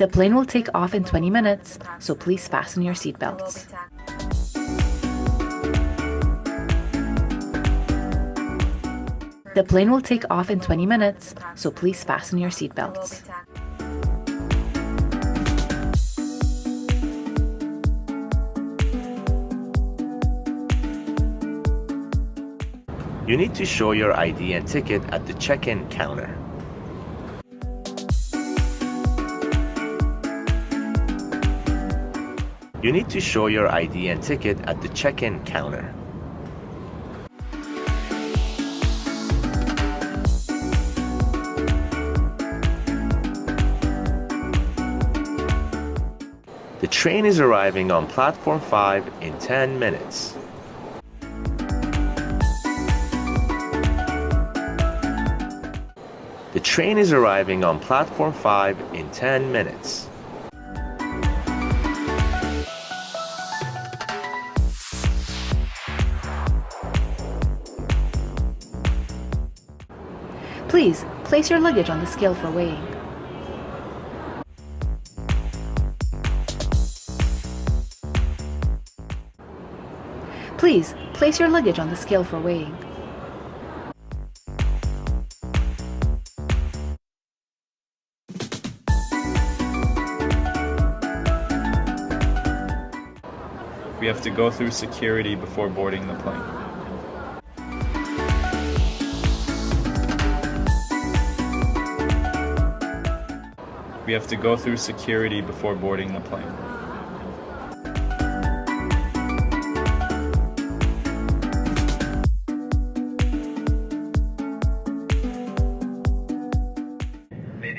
The plane will take off in 20 minutes, so please fasten your seatbelts. The plane will take off in 20 minutes, so please fasten your seatbelts. You need to show your ID and ticket at the check-in counter. You need to show your ID and ticket at the check-in counter. The train is arriving on platform 5 in 10 minutes. The train is arriving on platform 5 in 10 minutes. Please, place your luggage on the scale for weighing. Please, place your luggage on the scale for weighing. We have to go through security before boarding the plane. We have to go through security before boarding the plane.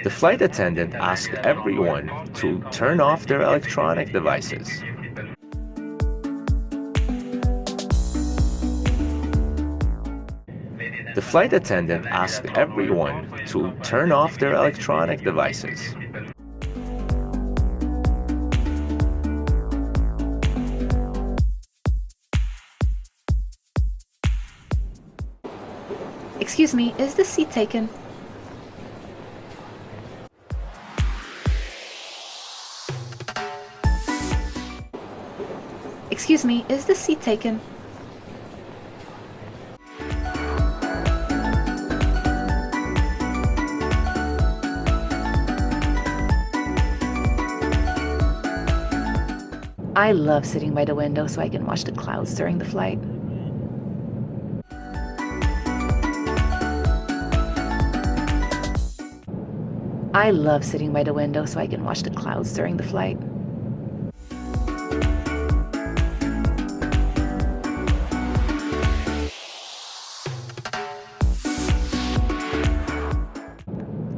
The flight attendant asked everyone to turn off their electronic devices. The flight attendant asked everyone to turn off their electronic devices. Excuse me, is this seat taken? Excuse me, is this seat taken? I love sitting by the window so I can watch the clouds during the flight. I love sitting by the window so I can watch the clouds during the flight.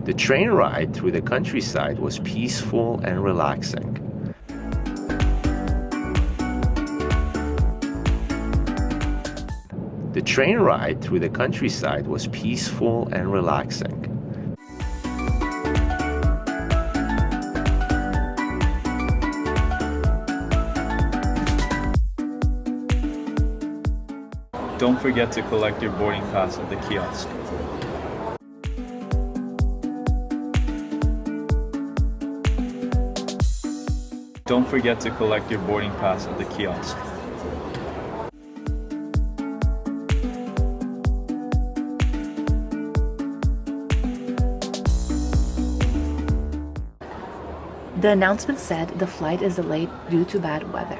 The train ride through the countryside was peaceful and relaxing. The train ride through the countryside was peaceful and relaxing. Don't forget to collect your boarding pass at the kiosk. Don't forget to collect your boarding pass at the kiosk. The announcement said the flight is delayed due to bad weather.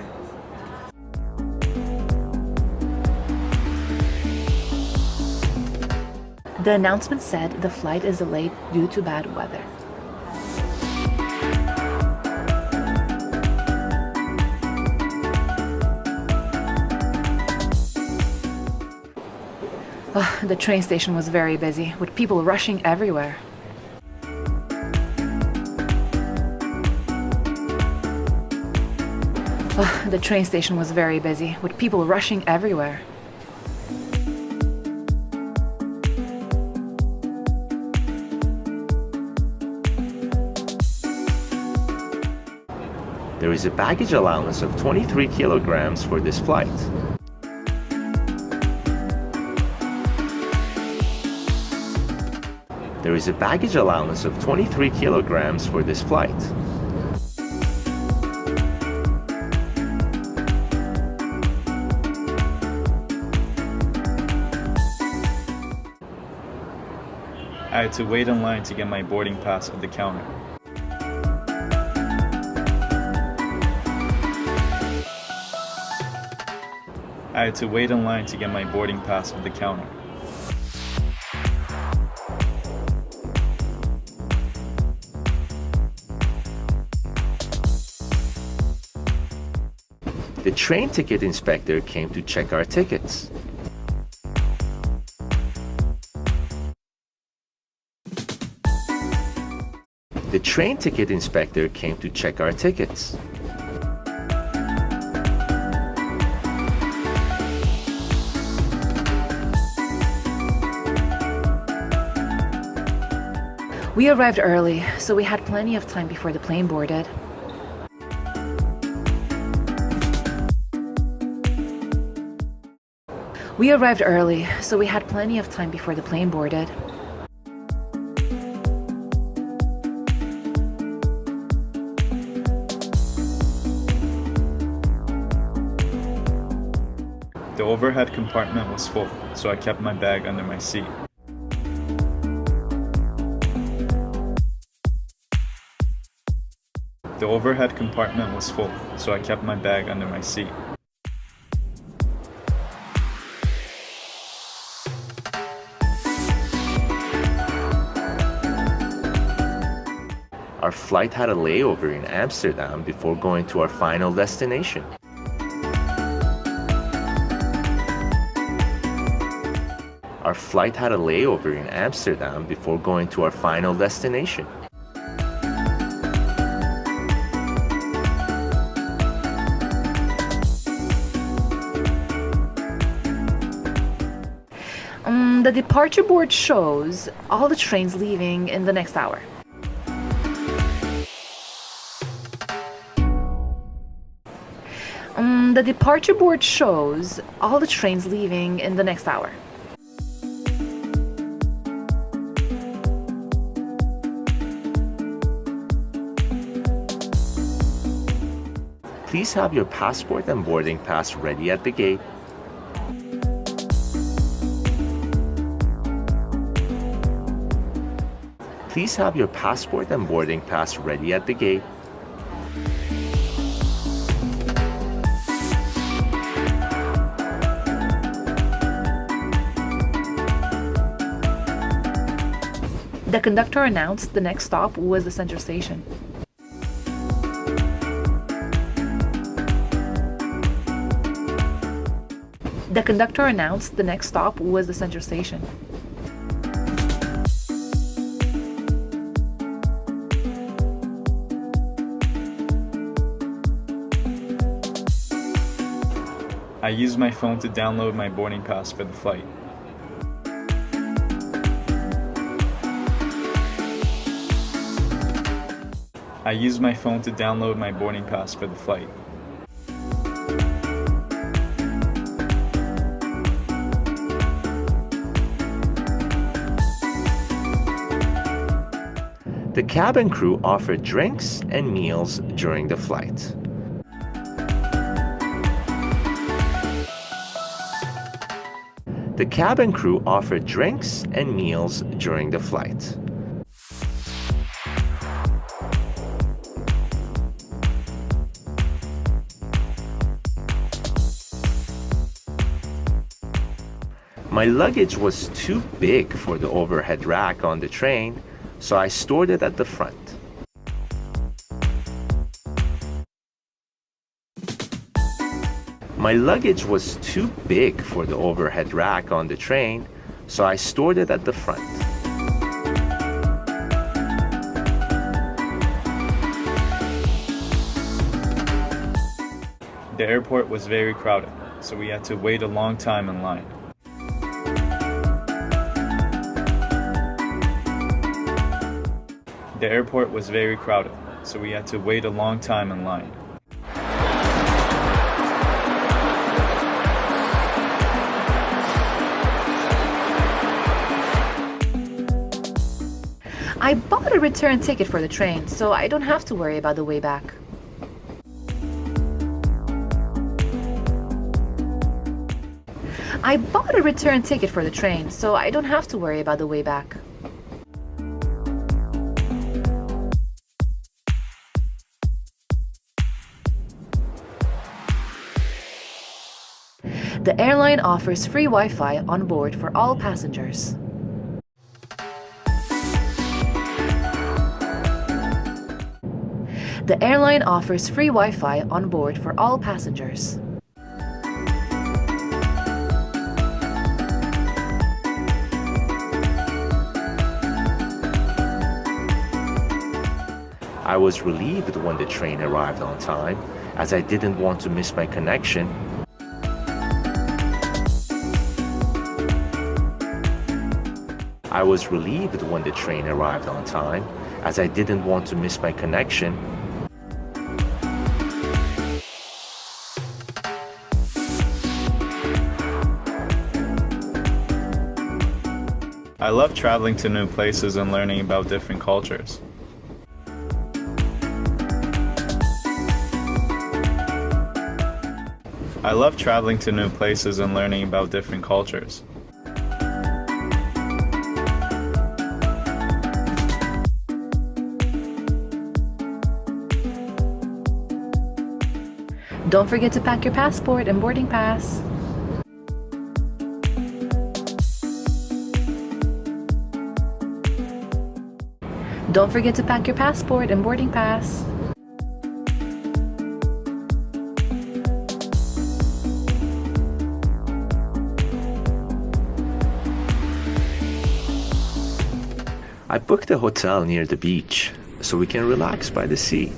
The announcement said the flight is delayed due to bad weather. The train station was very busy, with people rushing everywhere. The train station was very busy, with people rushing everywhere. There is a baggage allowance of 23 kilograms for this flight. There is a baggage allowance of 23 kilograms for this flight. I had to wait in line to get my boarding pass at the counter. I had to wait in line to get my boarding pass at the counter. The train ticket inspector came to check our tickets. The train ticket inspector came to check our tickets. We arrived early, so we had plenty of time before the plane boarded. We arrived early, so we had plenty of time before the plane boarded. The overhead compartment was full, so I kept my bag under my seat. The overhead compartment was full, so I kept my bag under my seat. Our flight had a layover in Amsterdam before going to our final destination. Our flight had a layover in Amsterdam before going to our final destination. The departure board shows all the trains leaving in the next hour. The departure board shows all the trains leaving in the next hour. Please have your passport and boarding pass ready at the gate. Please have your passport and boarding pass ready at the gate. The conductor announced the next stop was the central station. The conductor announced the next stop was the central station. I used my phone to download my boarding pass for the flight. I used my phone to download my boarding pass for the flight. The cabin crew offered drinks and meals during the flight. The cabin crew offered drinks and meals during the flight. My luggage was too big for the overhead rack on the train, so I stored it at the front. My luggage was too big for the overhead rack on the train, so I stored it at the front. The airport was very crowded, so we had to wait a long time in line. The airport was very crowded, so we had to wait a long time in line. I bought a return ticket for the train, so I don't have to worry about the way back. I bought a return ticket for the train, so I don't have to worry about the way back. The airline offers free Wi-Fi on board for all passengers. The airline offers free Wi-Fi on board for all passengers. I was relieved when the train arrived on time, as I didn't want to miss my connection. I was relieved when the train arrived on time, as I didn't want to miss my connection. I love traveling to new places and learning about different cultures. I love traveling to new places and learning about different cultures. Don't forget to pack your passport and boarding pass. Don't forget to pack your passport and boarding pass. I booked a hotel near the beach so we can relax by the sea.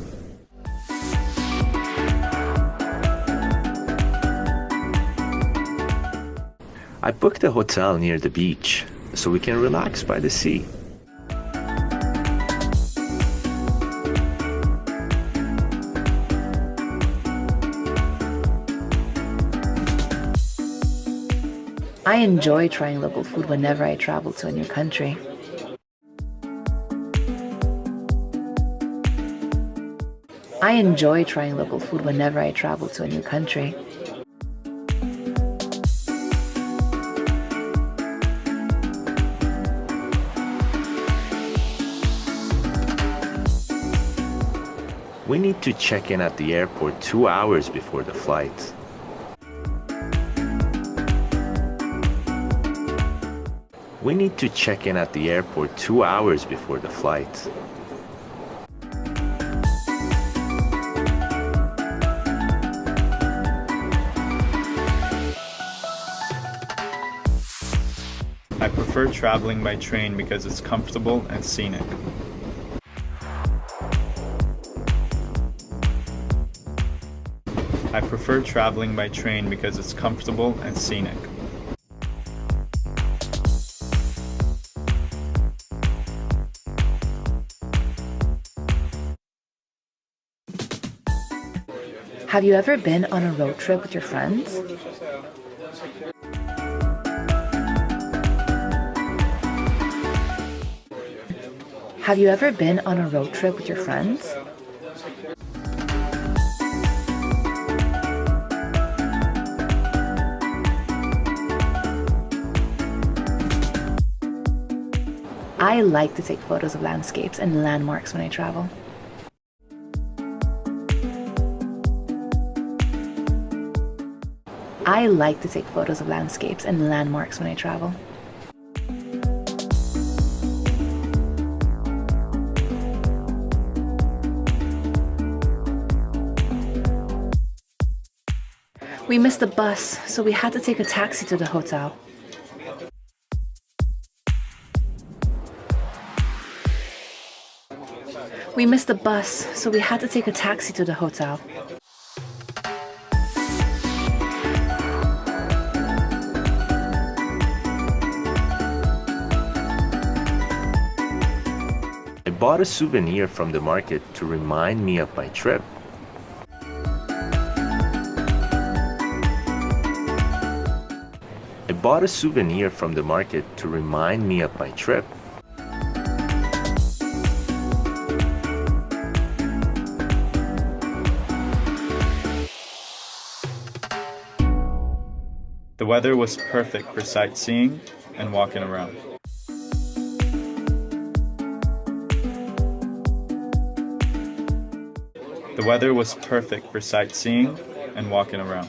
I booked a hotel near the beach so we can relax by the sea. I enjoy trying local food whenever I travel to a new country. I enjoy trying local food whenever I travel to a new country. We need to check in at the airport 2 hours before the flight. We need to check in at the airport 2 hours before the flight. I prefer traveling by train because it's comfortable and scenic. I prefer traveling by train because it's comfortable and scenic. Have you ever been on a road trip with your friends? Have you ever been on a road trip with your friends? I like to take photos of landscapes and landmarks when I travel. I like to take photos of landscapes and landmarks when I travel. We missed the bus, so we had to take a taxi to the hotel. We missed the bus, so we had to take a taxi to the hotel. I bought a souvenir from the market to remind me of my trip. I bought a souvenir from the market to remind me of my trip. The weather was perfect for sightseeing and walking around. The weather was perfect for sightseeing and walking around.